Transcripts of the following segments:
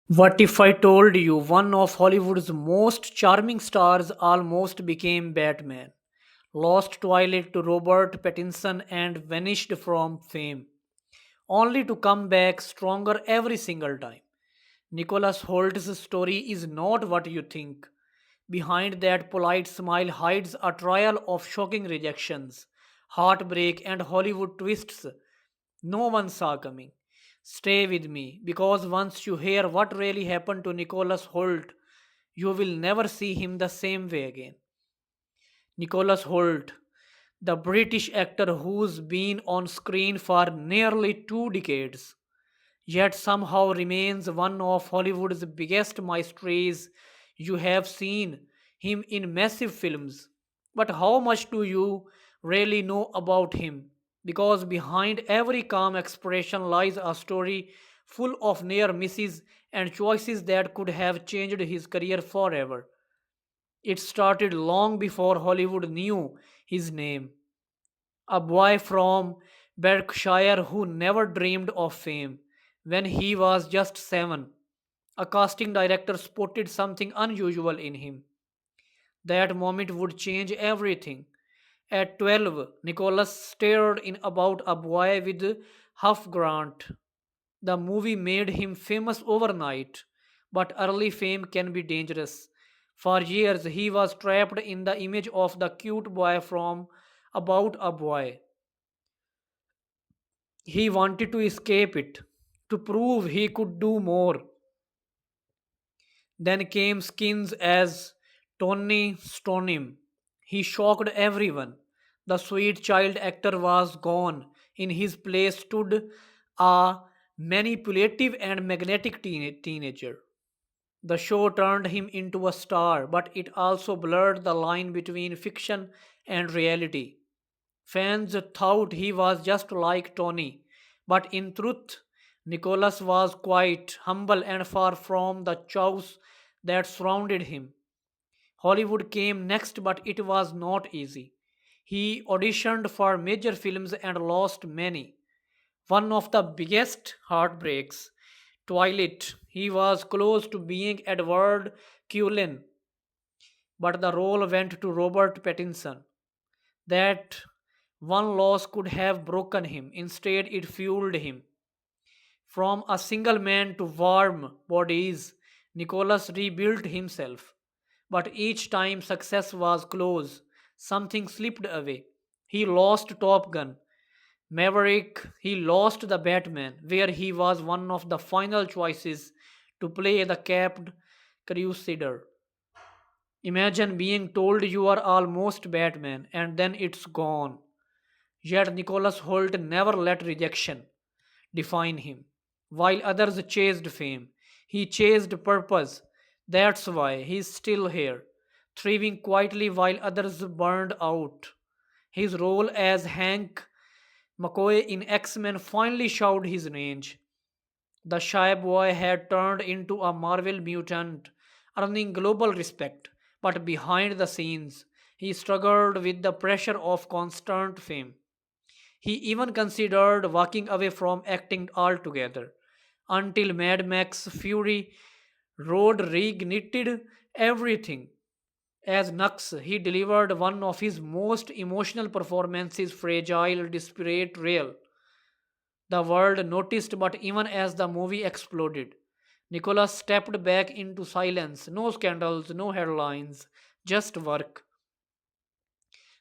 What if I told you one of Hollywood's most charming stars almost became Batman, lost Twilight to Robert Pattinson, and vanished from fame, only to come back stronger every single time? Nicholas Holt's story is not what you think. Behind that polite smile hides a trial of shocking rejections, heartbreak, and Hollywood twists no one saw coming. Stay with me, because once you hear what really happened to Nicholas Hoult, you will never see him the same way again. Nicholas Hoult, the British actor who's been on screen for nearly 2 decades, yet somehow remains one of Hollywood's biggest mysteries. You have seen him in massive films, but how much do you really know about him? Because behind every calm expression lies a story full of near misses and choices that could have changed his career forever. It started long before Hollywood knew his name. A boy from Berkshire who never dreamed of fame. When he was just 7, a casting director spotted something unusual in him. That moment would change everything. At 12, Nicholas stared in about a boy with Huff Grant. The movie made him famous overnight, but early fame can be dangerous. For years, he was trapped in the image of the cute boy from About a Boy. He wanted to escape it, to prove he could do more. Then came Skins as Tony Stonem. He shocked everyone. The sweet child actor was gone. In his place stood a manipulative and magnetic teenager. The show turned him into a star, but it also blurred the line between fiction and reality. Fans thought he was just like Tony, but in truth, Nicholas was quite humble and far from the chaos that surrounded him. Hollywood came next, but it was not easy. He auditioned for major films and lost many. One of the biggest heartbreaks, Twilight. He was close to being Edward Cullen, but the role went to Robert Pattinson. That one loss could have broken him. Instead, it fueled him. From a single man to warm bodies, Nicholas rebuilt himself. But each time success was close, something slipped away. He lost Top Gun, Maverick, he lost the Batman, where he was one of the final choices to play the capped crusader. Imagine being told you are almost Batman and then it's gone. Yet Nicholas Hoult never let rejection define him. While others chased fame, he chased purpose. That's why he's still here, thriving quietly while others burned out. His role as Hank McCoy in X Men finally showed his range. The shy boy had turned into a Marvel mutant, earning global respect. But behind the scenes, he struggled with the pressure of constant fame. He even considered walking away from acting altogether until Mad Max Fury Road reignited everything. As Nux, he delivered one of his most emotional performances, fragile, desperate, real. The world noticed, but even as the movie exploded, Nicholas stepped back into silence. No scandals, no headlines, just work.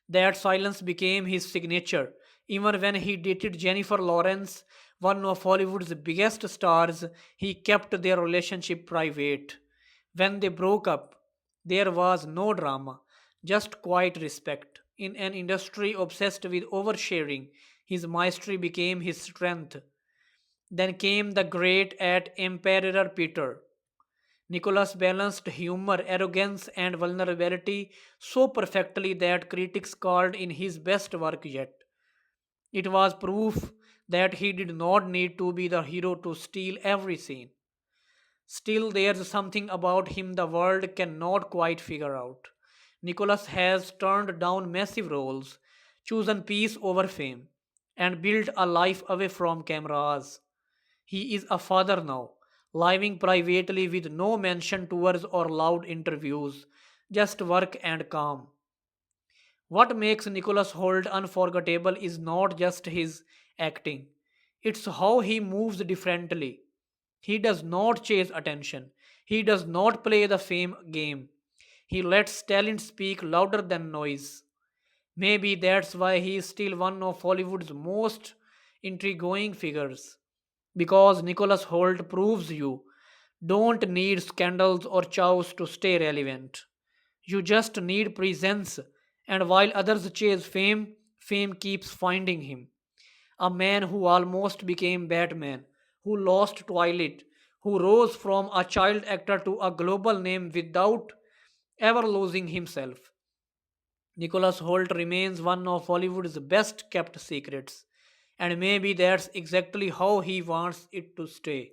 That silence became his signature. Even when he dated Jennifer Lawrence, one of Hollywood's biggest stars, he kept their relationship private. When they broke up, there was no drama, just quiet respect. In an industry obsessed with oversharing, his mastery became his strength. Then came the great at Emperor Peter. Nicholas balanced humor, arrogance, and vulnerability so perfectly that critics called in his best work yet. It was proof that he did not need to be the hero to steal every scene. Still, there's something about him the world cannot quite figure out. Nicholas has turned down massive roles, chosen peace over fame, and built a life away from cameras. He is a father now, living privately with no mention tours or loud interviews, just work and calm. What makes Nicholas Hoult unforgettable is not just his acting, it's how he moves differently. He does not chase attention, he does not play the fame game. He lets talent speak louder than noise. Maybe that's why he is still one of Hollywood's most intriguing figures. Because Nicholas Hoult proves you don't need scandals or chows to stay relevant. You just need presence, and while others chase fame, fame keeps finding him. A man who almost became Batman, who lost Twilight, who rose from a child actor to a global name without ever losing himself. Nicholas Hoult remains one of Hollywood's best kept secrets, and maybe that's exactly how he wants it to stay.